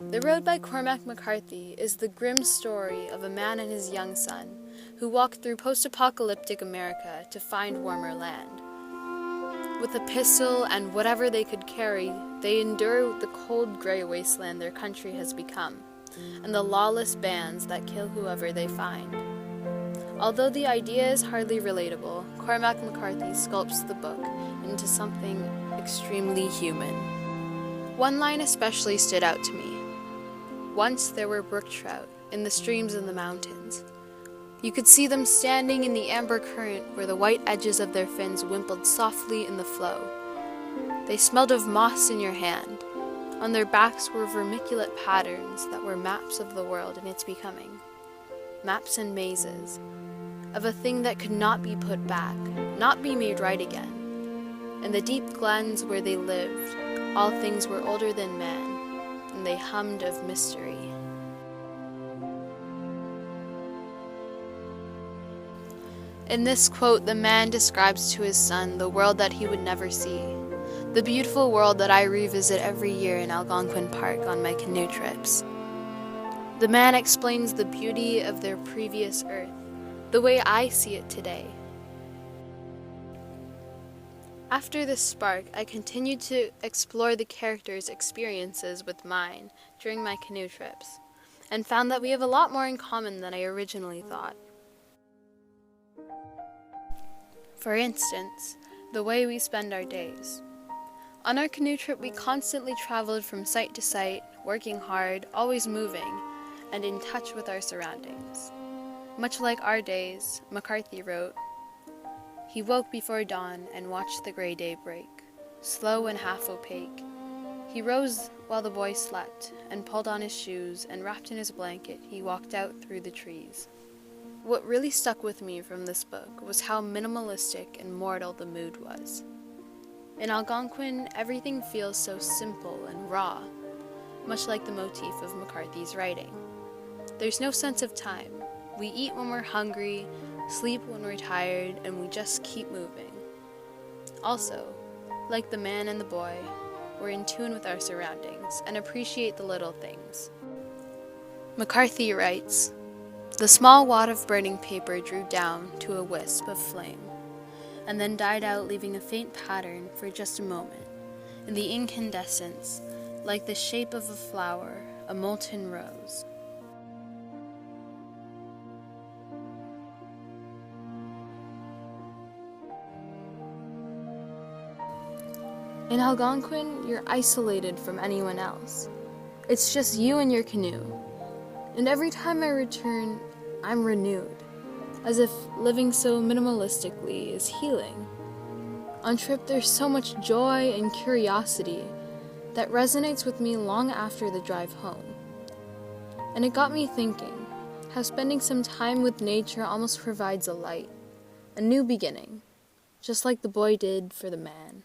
The Road by Cormac McCarthy is the grim story of a man and his young son who walk through post-apocalyptic America to find warmer land. With a pistol and whatever they could carry, they endure the cold gray wasteland their country has become, and the lawless bands that kill whoever they find. Although the idea is hardly relatable, Cormac McCarthy sculpts the book into something extremely human. One line especially stood out to me. Once there were brook trout in the streams in the mountains. You could see them standing in the amber current where the white edges of their fins wimpled softly in the flow. They smelled of moss in your hand. On their backs were vermiculate patterns that were maps of the world and its becoming. Maps and mazes, of a thing that could not be put back, not be made right again. In the deep glens where they lived, all things were older than man, and they hummed of mystery. In this quote, the man describes to his son the world that he would never see, the beautiful world that I revisit every year in Algonquin Park on my canoe trips. The man explains the beauty of their previous earth, the way I see it today. After this spark, I continued to explore the characters' experiences with mine during my canoe trips, and found that we have a lot more in common than I originally thought. For instance, the way we spend our days. On our canoe trip, we constantly traveled from site to site, working hard, always moving, and in touch with our surroundings. Much like our days, McCarthy wrote, "He woke before dawn and watched the gray day break, slow and half opaque. He rose while the boy slept, and pulled on his shoes, and wrapped in his blanket, he walked out through the trees." What really stuck with me from this book was how minimalistic and mortal the mood was. In Algonquin, everything feels so simple and raw, much like the motif of McCarthy's writing. There's no sense of time. We eat when we're hungry, sleep when we're tired, and we just keep moving. Also, like the man and the boy, we're in tune with our surroundings and appreciate the little things. McCarthy writes, "The small wad of burning paper drew down to a wisp of flame, and then died out, leaving a faint pattern for just a moment, in the incandescence, like the shape of a flower, a molten rose." In Algonquin, you're isolated from anyone else. It's just you and your canoe. And every time I return, I'm renewed, as if living so minimalistically is healing. On trip, there's so much joy and curiosity that resonates with me long after the drive home. And it got me thinking how spending some time with nature almost provides a light, a new beginning, just like the boy did for the man.